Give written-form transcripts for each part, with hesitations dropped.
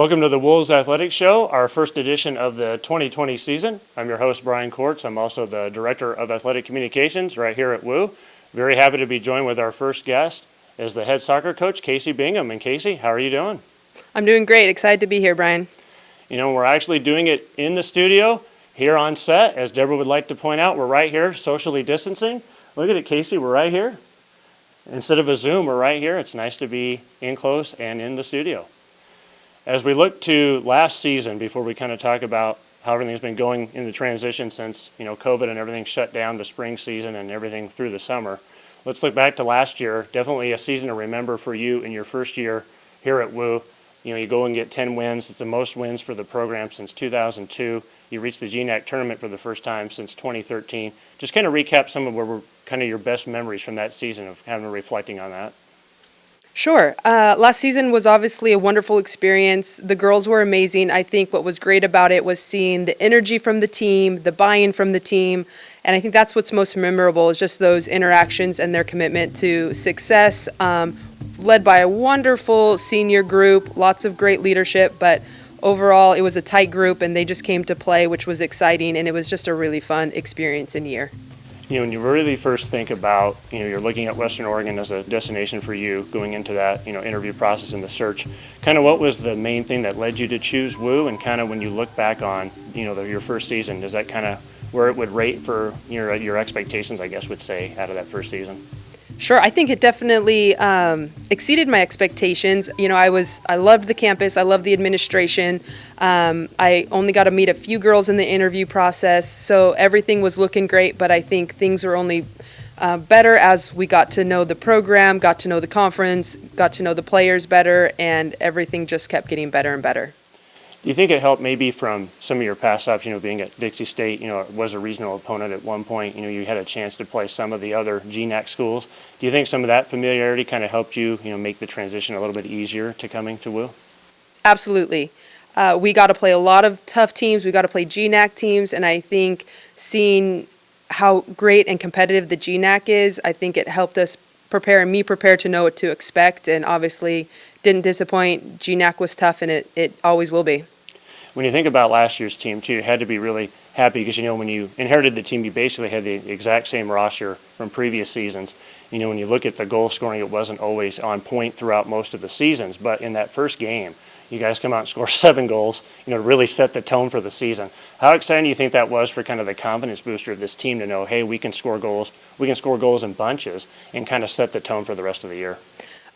Welcome to the Wolves Athletics Show, our first edition of the 2020 season. I'm your host, Brian Kortz. I'm also the Director of Athletic Communications right here at WU. Very happy to be joined with our first guest as the head soccer coach, Kacey Bingham. And Kacey, how are you doing? I'm doing great. Excited to be here, Brian. You know, we're actually doing it in the studio, here on set. As Deborah would like to point out, we're right here, socially distancing. Look at it, Kacey, we're right here. Instead of a Zoom, we're right here. It's nice to be in close and in the studio. As we look to last season, before we kind of talk about how everything's been going in the transition since, COVID and everything shut down the spring season and everything through the summer, let's look back to last year. Definitely a season to remember for you in your first year here at WU. You go and get 10 wins. It's the most wins for the program since 2002. You reached the GNAC tournament for the first time since 2013. Just kind of recap some of what were kind of your best memories from that season of kind of reflecting on that. Sure. Last season was obviously a wonderful experience. The girls were amazing. I think what was great about it was seeing the energy from the team, the buy-in from the team, and I think that's what's most memorable is just those interactions and their commitment to success, led by a wonderful senior group, lots of great leadership, but overall it was a tight group and they just came to play, which was exciting, and it was just a really fun experience and year. When you really first think about, you're looking at Western Oregon as a destination for you going into that, interview process and the search, kind of what was the main thing that led you to choose WU, and kind of when you look back on, your first season, is that kind of where it would rate for your expectations, I guess, would say, out of that first season? Sure, I think it definitely exceeded my expectations. I loved the campus, I loved the administration. I only got to meet a few girls in the interview process, so everything was looking great, but I think things were only better as we got to know the program, got to know the conference, got to know the players better, and everything just kept getting better and better. Do you think it helped maybe from some of your past stops, being at Dixie State, it was a regional opponent at one point, you had a chance to play some of the other GNAC schools. Do you think some of that familiarity kind of helped you, make the transition a little bit easier to coming to WU? Absolutely. We got to play a lot of tough teams. We got to play GNAC teams, and I think seeing how great and competitive the GNAC is, I think it helped us prepare to know what to expect, and obviously didn't disappoint. GNAC was tough, and it always will be. When you think about last year's team, too, you had to be really happy because, when you inherited the team, you basically had the exact same roster from previous seasons. When you look at the goal scoring, it wasn't always on point throughout most of the seasons. But in that first game, you guys come out and score 7 goals, to really set the tone for the season. How exciting do you think that was for kind of the confidence booster of this team to know, hey, we can score goals in bunches and kind of set the tone for the rest of the year?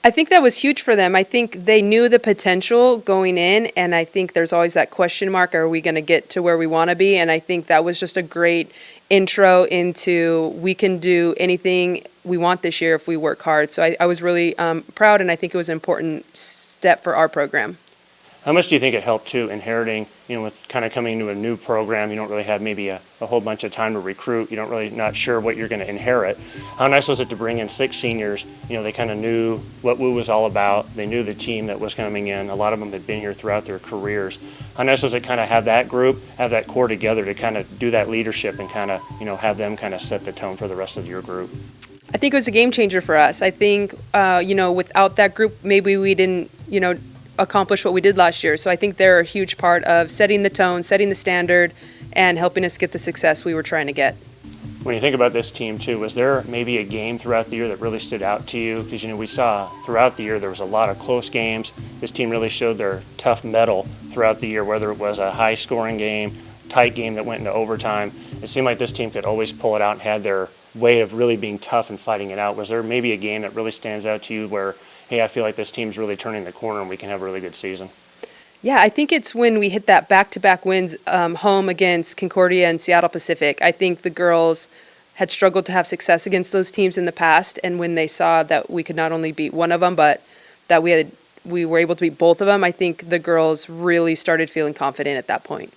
I think that was huge for them. I think they knew the potential going in, and I think there's always that question mark, are we going to get to where we want to be? And I think that was just a great intro into we can do anything we want this year if we work hard. So I was really proud, and I think it was an important step for our program. How much do you think it helped, too, inheriting, with kind of coming into a new program? You don't really have maybe a whole bunch of time to recruit. You don't really not sure what you're going to inherit. How nice was it to bring in 6 seniors? They kind of knew what WU was all about. They knew the team that was coming in. A lot of them had been here throughout their careers. How nice was it kind of have that group, have that core together to kind of do that leadership and kind of, have them kind of set the tone for the rest of your group? I think it was a game changer for us. I think, without that group, maybe we didn't, accomplish what we did last year. So I think they're a huge part of setting the tone, setting the standard, and helping us get the success we were trying to get. When you think about this team, too, was there maybe a game throughout the year that really stood out to you? Because, we saw throughout the year there was a lot of close games. This team really showed their tough mettle throughout the year, whether it was a high-scoring game, tight game that went into overtime. It seemed like this team could always pull it out and had their way of really being tough and fighting it out. Was there maybe a game that really stands out to you where, hey, I feel like this team's really turning the corner and we can have a really good season? Yeah, I think it's when we hit that back-to-back wins home against Concordia and Seattle Pacific. I think the girls had struggled to have success against those teams in the past, and when they saw that we could not only beat one of them, but that we were able to beat both of them, I think the girls really started feeling confident at that point.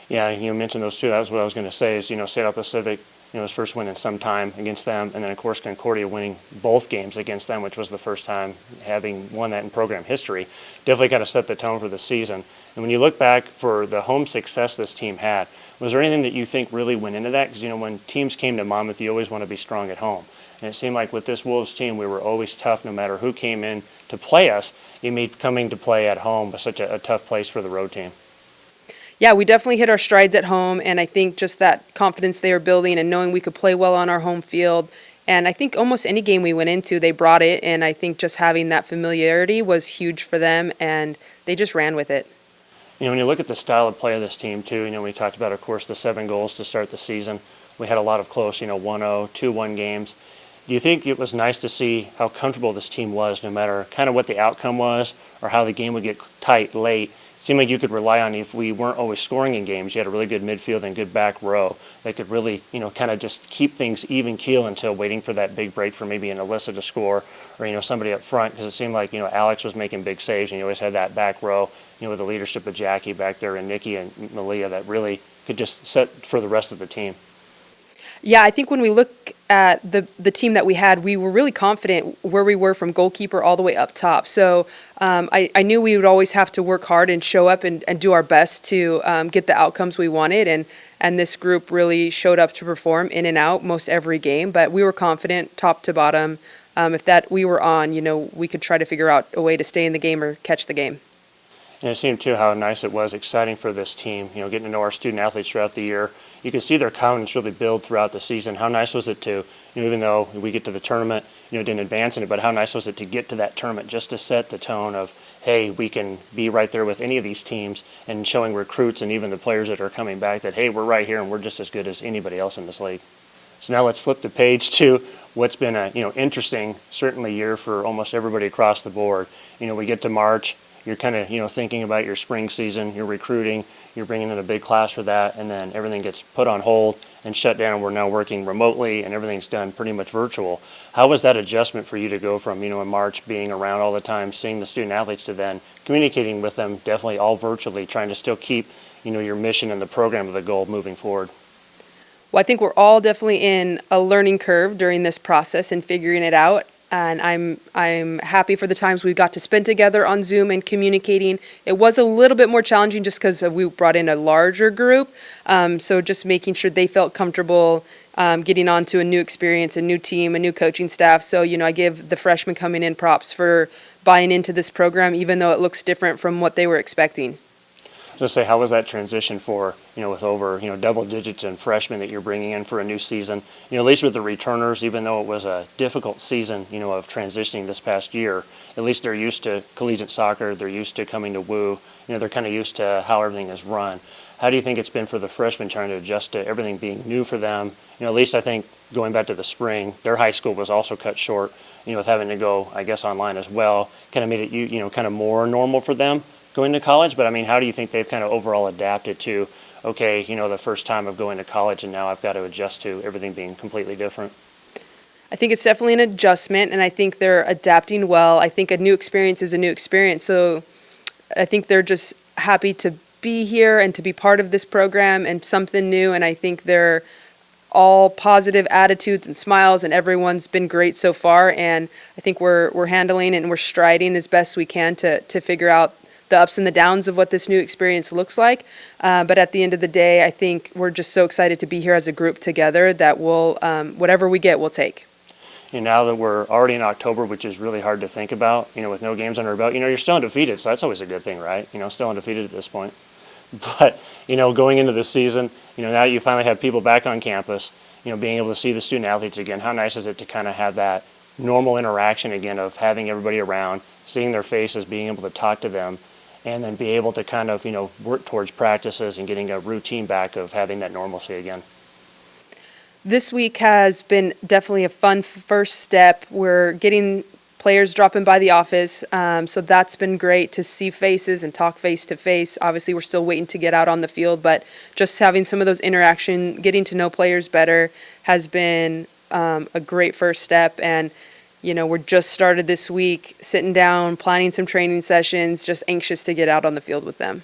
Yeah, you mentioned those two. That was what I was going to say is, Seattle Pacific, his first win in some time against them, and then, of course, Concordia winning both games against them, which was the first time having won that in program history. Definitely kind of set the tone for the season. And when you look back for the home success this team had, was there anything that you think really went into that? Because, when teams came to Monmouth, you always want to be strong at home. And it seemed like with this Wolves team, we were always tough no matter who came in to play us. You mean coming to play at home was such a tough place for the road team. Yeah, we definitely hit our strides at home, and I think just that confidence they were building and knowing we could play well on our home field. And I think almost any game we went into, they brought it, and I think just having that familiarity was huge for them, and they just ran with it. When you look at the style of play of this team too, we talked about, of course, the 7 goals to start the season. We had a lot of close, 1-0, 2-1 games. Do you think it was nice to see how comfortable this team was, no matter kind of what the outcome was or how the game would get tight late? It seemed like you could rely on, if we weren't always scoring in games, you had a really good midfield and good back row that could really, kind of just keep things even keel until waiting for that big break for maybe an ALISHA to score or, somebody up front, because it seemed like, Alex was making big saves and you always had that back row, with the leadership of Jackie back there and Nikki and Malia that really could just set for the rest of the team. Yeah, I think when we look at the team that we had, we were really confident where we were from goalkeeper all the way up top. So I knew we would always have to work hard and show up and do our best to get the outcomes we wanted. And this group really showed up to perform in and out most every game. But we were confident top to bottom. If that we were on, we could try to figure out a way to stay in the game or catch the game. And it seemed, too, how nice it was, exciting for this team, getting to know our student-athletes throughout the year. You can see their confidence really build throughout the season. How nice was it to, even though we get to the tournament, didn't advance in it, but how nice was it to get to that tournament just to set the tone of, hey, we can be right there with any of these teams, and showing recruits and even the players that are coming back that, hey, we're right here and we're just as good as anybody else in this league. So now let's flip the page to what's been a interesting, certainly, year for almost everybody across the board. We get to March. You're kind of, thinking about your spring season, you're recruiting, you're bringing in a big class for that, and then everything gets put on hold and shut down. We're now working remotely, and everything's done pretty much virtual. How was that adjustment for you to go from, in March, being around all the time, seeing the student athletes, to then communicating with them, definitely all virtually, trying to still keep, your mission and the program of the goal moving forward? Well, I think we're all definitely in a learning curve during this process and figuring it out. And I'm happy for the times we got to spend together on Zoom and communicating. It was a little bit more challenging just because we brought in a larger group. So just making sure they felt comfortable getting onto a new experience, a new team, a new coaching staff. So, I give the freshmen coming in props for buying into this program, even though it looks different from what they were expecting. Just say, how was that transition for, with over, double digits in freshmen that you're bringing in for a new season? At least with the returners, even though it was a difficult season, of transitioning this past year, at least they're used to collegiate soccer, they're used to coming to Woo, they're kind of used to how everything is run. How do you think it's been for the freshmen trying to adjust to everything being new for them? At least I think going back to the spring, their high school was also cut short, with having to go, I guess, online as well, kind of made it, kind of more normal for them going to college. But how do you think they've kind of overall adapted to, okay, the first time of going to college and now I've got to adjust to everything being completely different? I think it's definitely an adjustment, and I think they're adapting well. I think a new experience is a new experience, so I think they're just happy to be here and to be part of this program and something new, and I think they're all positive attitudes and smiles, and everyone's been great so far, and I think we're handling and we're striding as best we can to figure out the ups and the downs of what this new experience looks like. But at the end of the day, I think we're just so excited to be here as a group together that we'll, whatever we get, we'll take. Now that we're already in October, which is really hard to think about, with no games under our belt, you're still undefeated, so that's always a good thing, right? Still undefeated at this point. But, going into this season, now you finally have people back on campus, being able to see the student athletes again. How nice is it to kind of have that normal interaction again of having everybody around, seeing their faces, being able to talk to them, and then be able to kind of, work towards practices and getting a routine back of having that normalcy again? This week has been definitely a fun first step. We're getting players dropping by the office, so that's been great to see faces and talk face to face. Obviously, we're still waiting to get out on the field, but just having some of those interaction, getting to know players better has been a great first step. And we're just started this week, sitting down, planning some training sessions, just anxious to get out on the field with them.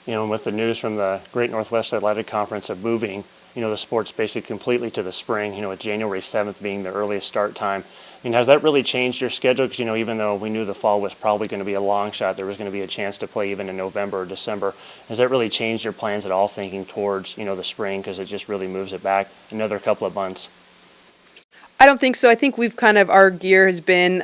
And with the news from the Great Northwest Athletic Conference of moving, the sports basically completely to the spring, with January 7th being the earliest start time. Has that really changed your schedule? Because, even though we knew the fall was probably going to be a long shot, there was going to be a chance to play even in November or December. Has that really changed your plans at all, thinking towards, the spring, because it just really moves it back another couple of months? I don't think so. I think our gear has been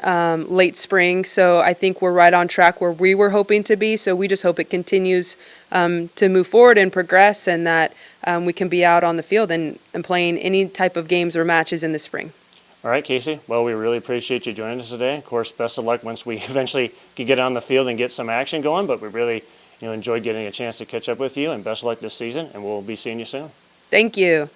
late spring, so I think we're right on track where we were hoping to be. So we just hope it continues to move forward and progress, and that we can be out on the field and playing any type of games or matches in the spring. All right, Kacey. Well, we really appreciate you joining us today. Of course, best of luck once we eventually can get on the field and get some action going, but we really enjoyed getting a chance to catch up with you, and best of luck this season, and we'll be seeing you soon. Thank you.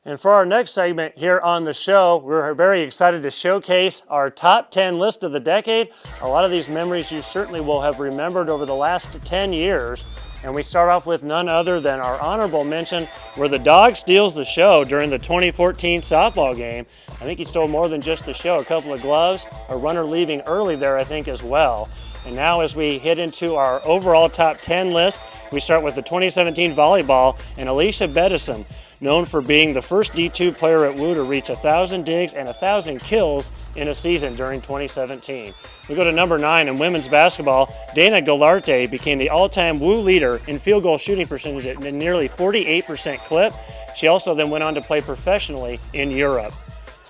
And for our next segment here on the show, we're very excited to showcase our top 10 list of the decade. A lot of these memories you certainly will have remembered over the last 10 years. And we start off with none other than our honorable mention, where the dog steals the show during the 2014 softball game. I think he stole more than just the show, a couple of gloves, a runner leaving early there, I think, as well. And now as we hit into our overall top 10 list, we start with the 2017 volleyball and ALISHA BETTINSON, known for being the first D2 player at WU to reach 1,000 digs and 1,000 kills in a season during 2017. We go to number 9 in women's basketball. Dana GOULARTE became the all-time WU leader in field goal shooting percentage at nearly 48% clip. She also then went on to play professionally in Europe.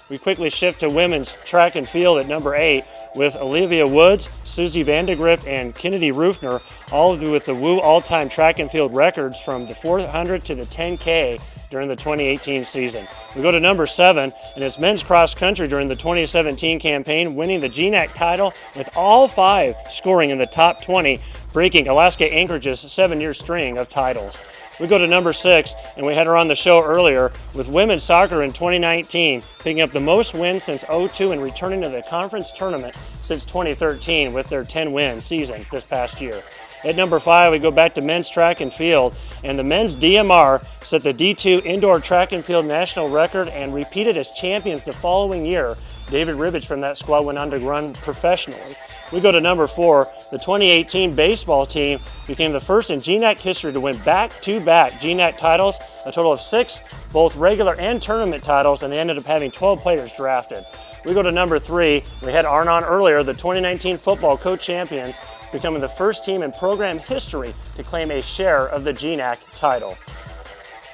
We quickly shift to women's track and field at number 8 with Olivia Woods, Susie Vandegrift, and Kennedy Rufner, all with the WU all-time track and field records from the 400 to the 10K during the 2018 season. We go to number 7, and it's men's cross country during the 2017 campaign, winning the GNAC title with all 5 scoring in the top 20, breaking Alaska Anchorage's 7-year string of titles. We go to number 6, and we had her on the show earlier with women's soccer in 2019, picking up the most wins since '02 and returning to the conference tournament since 2013 with their 10-win season this past year. At number 5, we go back to men's track and field, and the men's DMR set the D2 indoor track and field national record and repeated as champions the following year. David Ribbage from that squad went on to run professionally. We go to number 4. The 2018 baseball team became the first in GNAC history to win back-to-back GNAC titles, a total of 6, both regular and tournament titles, and they ended up having 12 players drafted. We go to number 3. We had Arne on earlier, the 2019 football co-champions, becoming the first team in program history to claim a share of the GNAC title.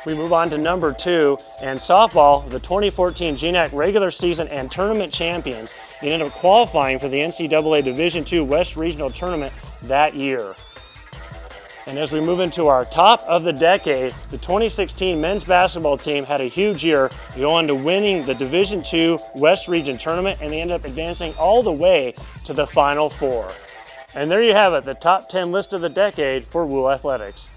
We move on to number 2, and softball, the 2014 GNAC regular season and tournament champions. They ended up qualifying for the NCAA Division II West Regional Tournament that year. And as we move into our top of the decade, the 2016 men's basketball team had a huge year, go on to winning the Division II West Region Tournament, and they ended up advancing all the way to the Final Four. And there you have it, the top 10 list of the decade for WU Athletics.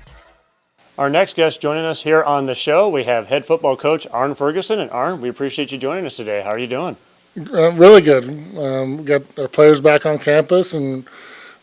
Our next guest joining us here on the show, we have head football coach Arne Ferguson. And Arne, we appreciate you joining us today. How are you doing? Really good. We got our players back on campus, and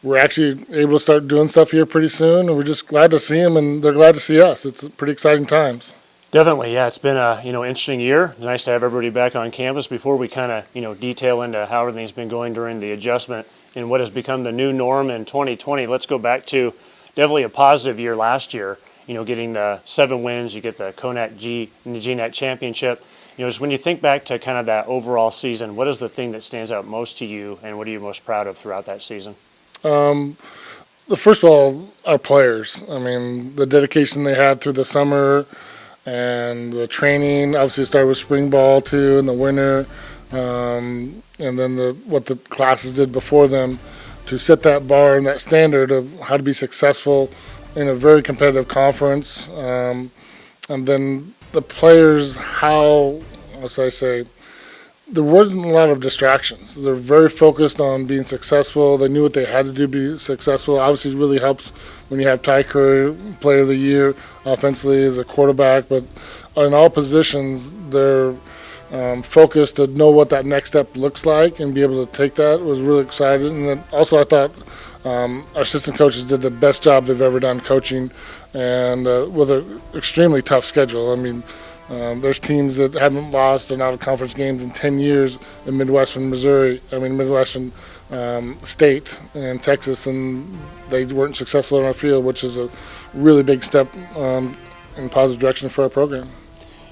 we're actually able to start doing stuff here pretty soon. And we're just glad to see them, and they're glad to see us. It's pretty exciting times. Definitely, yeah. It's been a interesting year. Nice to have everybody back on campus. Before we kind of detail into how everything's been going during the adjustment in what has become the new norm in 2020, let's go back to definitely a positive year last year. Getting the 7 wins, you get the GNAC championship. Just when you think back to kind of that overall season, what is the thing that stands out most to you, and what are you most proud of throughout that season? First of all, our players. I mean, the dedication they had through the summer and the training. Obviously, it started with spring ball too in the winter, and then what the classes did before them to set that bar and that standard of how to be successful in a very competitive conference. And then the players, there wasn't a lot of distractions. They're very focused on being successful. They knew what they had to do to be successful. Obviously, it really helps when you have Ty Curry, Player of the Year, offensively as a quarterback. But in all positions, they're focused to know what that next step looks like and be able to take that. Was really excited. And then also I thought our assistant coaches did the best job they've ever done coaching, and with an extremely tough schedule. I mean, there's teams that haven't lost an out-of-conference games in 10 years in Midwestern State and Texas, and they weren't successful on our field, which is a really big step in positive direction for our program.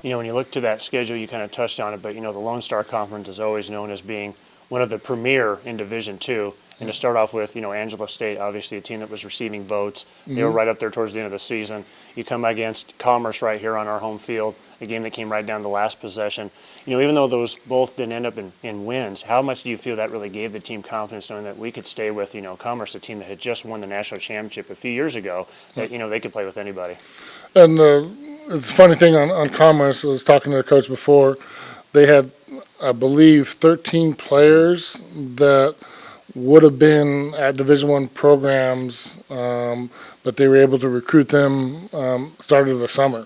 When you look to that schedule, you kind of touched on it, but the Lone Star Conference is always known as being one of the premier in Division II. And to start off with, Angelo State, obviously a team that was receiving votes. They were right up there towards the end of the season. You come against Commerce right here on our home field, a game that came right down to the last possession. Even though those both didn't end up in wins, how much do you feel that really gave the team confidence knowing that we could stay with, Commerce, a team that had just won the national championship a few years ago, that, they could play with anybody? And it's a funny thing on Commerce, I was talking to the coach before, they had, I believe, 13 players that would have been at Division I programs, but they were able to recruit them started of the summer.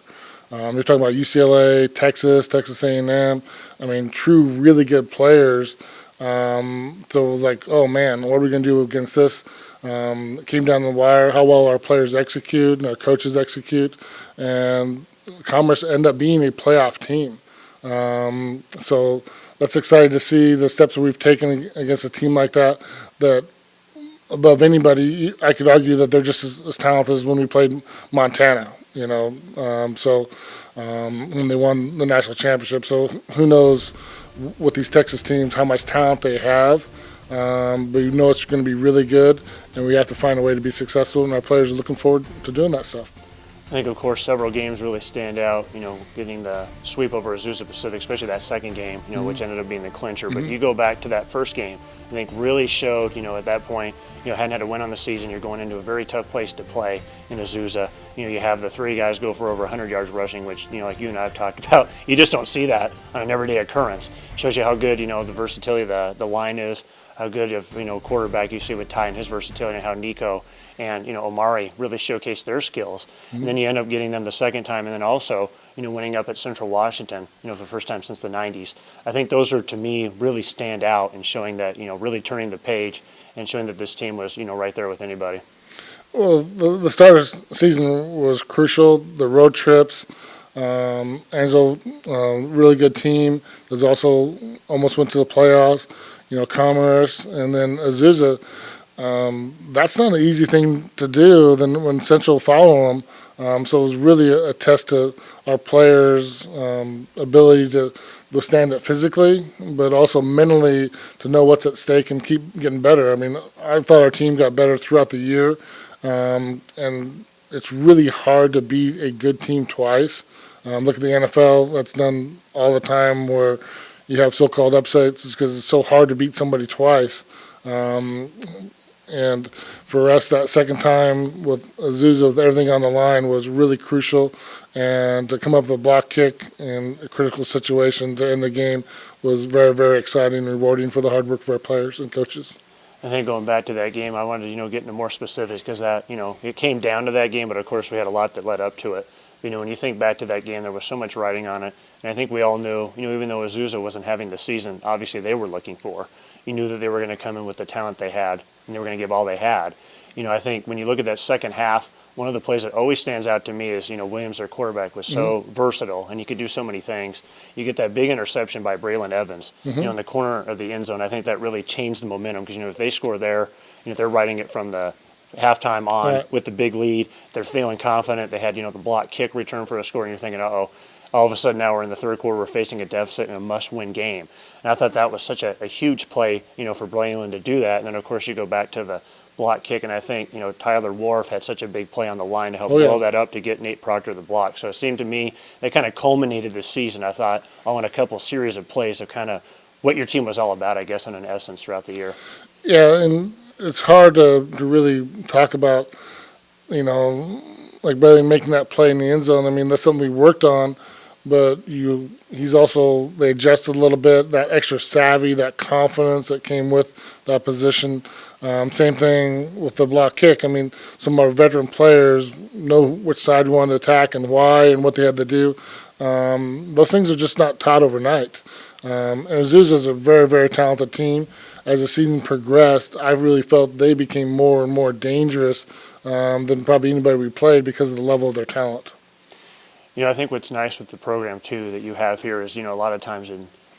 You're talking about UCLA, Texas A&M. I mean, true, really good players. So it was like, oh man, what are we going to do against this? It came down the wire, how well our players execute and our coaches execute. And Commerce ended up being a playoff team. So that's exciting to see the steps that we've taken against a team like that, that above anybody, I could argue that they're just as talented as when we played Montana, when they won the national championship. So who knows with these Texas teams how much talent they have, but it's going to be really good, and we have to find a way to be successful, and our players are looking forward to doing that stuff. I think, of course, several games really stand out, getting the sweep over Azusa Pacific, especially that second game, which ended up being the clincher. But you go back to that first game, I think really showed, at that point, hadn't had a win on the season. You're going into a very tough place to play in Azusa. You have the three guys go for over 100 yards rushing, which, like you and I have talked about, you just don't see that on an everyday occurrence. Shows you how good, the versatility of the line is, how good of, quarterback you see with Ty and his versatility, and how Nico and Omari really showcase their skills. And then you end up getting them the second time, and then also winning up at Central Washington for the first time since the 90s. I think those are, to me, really stand out and showing that really turning the page and showing that this team was right there with anybody. Well, the start of the season was crucial. The road trips, Angelo, really good team. There's also almost went to the playoffs. Commerce, and then Azusa. That's not an easy thing to do then when Central follow them. So it was really a test to our players' ability to withstand it physically, but also mentally to know what's at stake and keep getting better. I mean, I thought our team got better throughout the year, and it's really hard to beat a good team twice. Look at the NFL, that's done all the time where you have so-called upsets because it's so hard to beat somebody twice. And for us, that second time with Azusa, with everything on the line, was really crucial. And to come up with a block kick in a critical situation to end the game was very, very exciting and rewarding for the hard work of our players and coaches. I think going back to that game, I wanted to, get into more specifics because that, it came down to that game, but of course we had a lot that led up to it. When you think back to that game, there was so much riding on it. And I think we all knew, even though Azusa wasn't having the season, obviously they were looking for. You knew that they were going to come in with the talent they had, and they were going to give all they had. I think when you look at that second half, one of the plays that always stands out to me is, Williams, their quarterback, was so versatile, and he could do so many things. You get that big interception by Braylon Evans, in the corner of the end zone. I think that really changed the momentum because, if they score there, they're riding it from the halftime on with the big lead. They're feeling confident. They had, the block kick return for a score, and you're thinking, uh-oh. All of a sudden now we're in the third quarter, we're facing a deficit in a must-win game. And I thought that was such a huge play, for Braylon to do that. And then, of course, you go back to the block kick, and I think, Tyler Wharf had such a big play on the line to help blow that up to get Nate Proctor the block. So it seemed to me they kind of culminated the season, I thought, on a couple series of plays of kind of what your team was all about, I guess, in an essence throughout the year. Yeah, and it's hard to really talk about, like Braylon making that play in the end zone. I mean, that's something we worked on. But he's also, they adjusted a little bit, that extra savvy, that confidence that came with that position. Same thing with the block kick. I mean, some of our veteran players know which side we want to attack and why and what they had to do. Those things are just not taught overnight. And Azusa is a very, very talented team. As the season progressed, I really felt they became more and more dangerous than probably anybody we played because of the level of their talent. I think what's nice with the program, too, that you have here is, a lot of times, a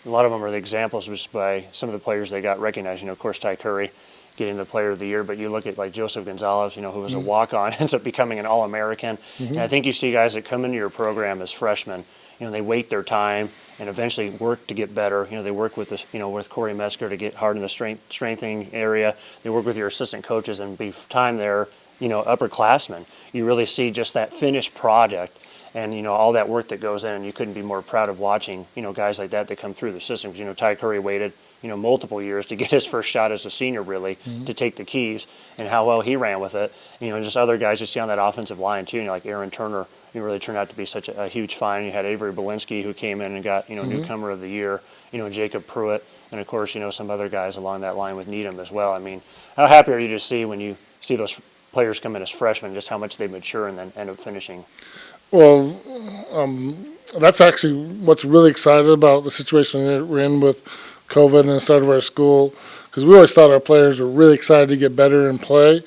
lot of them are the examples just by some of the players they got recognized. Of course, Ty Curry getting the player of the year, but you look at like Joseph Gonzalez, who was a walk-on, ends up becoming an All-American. And I think you see guys that come into your program as freshmen, they wait their time and eventually work to get better. They work with this, with Corey Metzger to get hard in the strengthening area. They work with your assistant coaches and be time there, upperclassmen. You really see just that finished product and, all that work that goes in, and you couldn't be more proud of watching, guys like that come through the system. Ty Curry waited, multiple years to get his first shot as a senior, really, to take the keys, and how well he ran with it. And just other guys you see on that offensive line, too, like Aaron Turner, really turned out to be such a huge find. You had Avery Belinsky, who came in and got, newcomer of the year, Jacob Pruitt, and of course, some other guys along that line with Needham as well. I mean, how happy are you to see when you see those players come in as freshmen, just how much they mature and then end up finishing? Well, that's actually what's really excited about the situation that we're in with COVID and the start of our school, because we always thought our players were really excited to get better and play.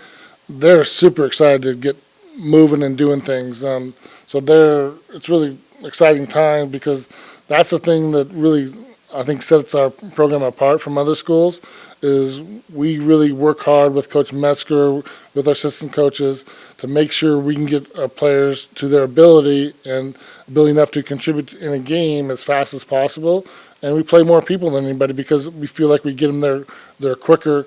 They're super excited to get moving and doing things. So it's really exciting time, because that's the thing that really, I think, sets our program apart from other schools, is we really work hard with Coach Metzger, with our assistant coaches, to make sure we can get our players to their ability enough to contribute in a game as fast as possible. And we play more people than anybody because we feel like we get them there quicker,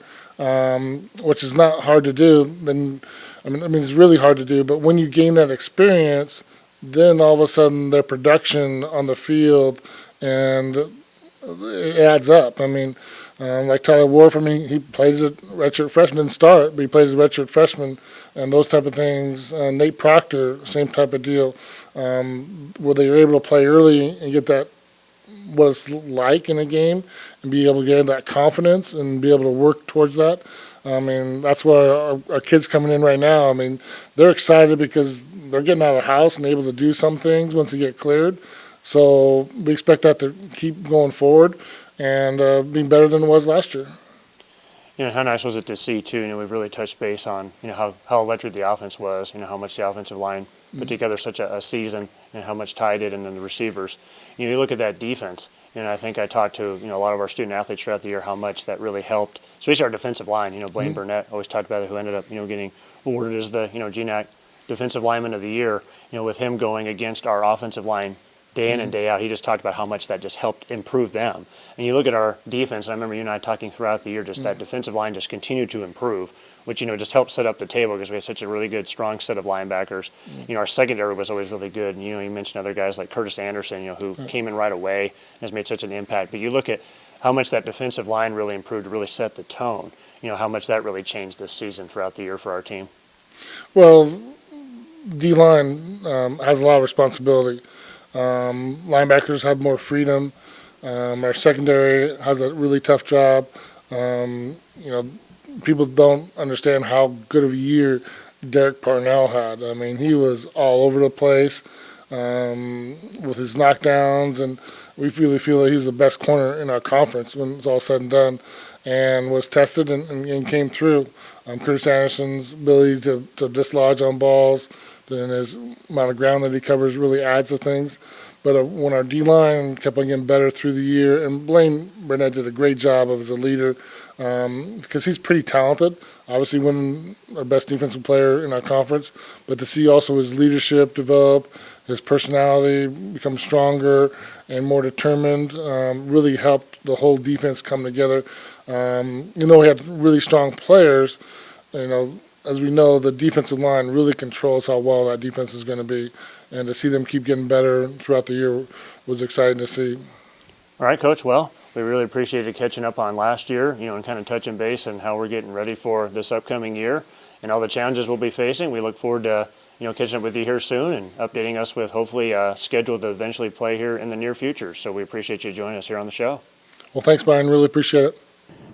which is not hard to do. I mean, it's really hard to do, but when you gain that experience, then all of a sudden their production on the field, and it adds up. I mean, like Tyler Wharf, he played as a redshirt freshman, didn't start, but he played as a redshirt freshman, and those type of things. Nate Proctor, same type of deal, where they were able to play early and get that, what it's like in a game, and be able to get that confidence and be able to work towards that. I mean, that's why our kids coming in right now, they're excited because they're getting out of the house and able to do some things once they get cleared. So we expect that to keep going forward and being better than it was last year. How nice was it to see, too, we've really touched base on, how electric the offense was, how much the offensive line put together such a season, and how much Ty did, and then the receivers. You look at that defense, I think I talked to, a lot of our student athletes throughout the year, how much that really helped, especially our defensive line. Blaine Burnett always talked about it, who ended up, getting awarded as the, GNAC Defensive Lineman of the Year, with him going against our offensive line day in and day out. He just talked about how much that just helped improve them. And you look at our defense, and I remember you and I talking throughout the year, just that defensive line just continued to improve, which, just helped set up the table because we had such a really good, strong set of linebackers. Our secondary was always really good. And, you mentioned other guys like Curtis Anderson, who came in right away and has made such an impact. But you look at how much that defensive line really improved to really set the tone, how much that really changed this season throughout the year for our team. Well, D-line has a lot of responsibility. Linebackers have more freedom. Our secondary has a really tough job. People don't understand how good of a year Derek Parnell had. He was all over the place with his knockdowns, and we really feel that he's the best corner in our conference when it's all said and done, and was tested and came through. Curtis Anderson's ability to dislodge on balls and his amount of ground that he covers really adds to things. But when our D-line kept on getting better through the year, and Blaine Burnett did a great job as a leader, because he's pretty talented, obviously winning our best defensive player in our conference, but to see also his leadership develop, his personality become stronger and more determined, really helped the whole defense come together. Even though we had really strong players, as we know, the defensive line really controls how well that defense is going to be. And to see them keep getting better throughout the year was exciting to see. All right, Coach. Well, we really appreciated catching up on last year, and kind of touching base on how we're getting ready for this upcoming year and all the challenges we'll be facing. We look forward to, catching up with you here soon and updating us with hopefully a schedule to eventually play here in the near future. So we appreciate you joining us here on the show. Well, thanks, Brian. Really appreciate it.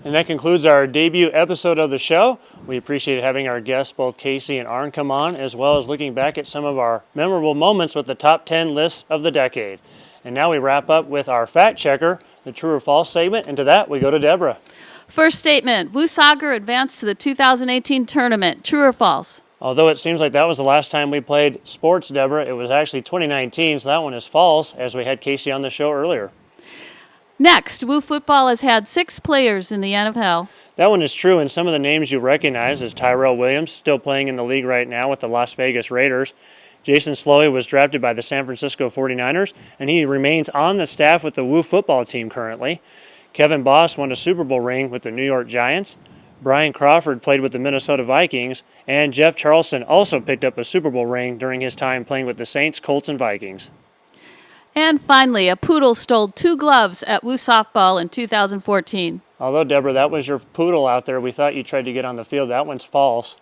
And that concludes our debut episode of the show. We appreciate having our guests, both Kacey and Arne, come on, as well as looking back at some of our memorable moments with the top 10 lists of the decade. And now we wrap up with our fact checker, the true or false segment, and to that we go to Deborah. First statement, WouSoccer advanced to the 2018 tournament. True or false? Although it seems like that was the last time we played sports, Deborah, it was actually 2019, so that one is false, as we had Kacey on the show earlier. Next, WouFootball has had 6 players in the NFL. That one is true, and some of the names you recognize is Tyrell Williams, still playing in the league right now with the Las Vegas Raiders. Jason Slowey was drafted by the San Francisco 49ers, and he remains on the staff with the Woo football team currently. Kevin Boss won a Super Bowl ring with the New York Giants. Brian Crawford played with the Minnesota Vikings, and Jeff Charleston also picked up a Super Bowl ring during his time playing with the Saints, Colts, and Vikings. And finally, a poodle stole 2 gloves at Woo softball in 2014. Although, Deborah, that was your poodle out there. We thought you tried to get on the field. That one's false.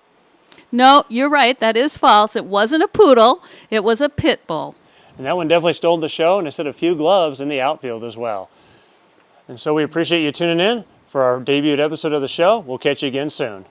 No, you're right. That is false. It wasn't a poodle. It was a pit bull. And that one definitely stole the show, and it said a few gloves in the outfield as well. And so we appreciate you tuning in for our debut episode of the show. We'll catch you again soon.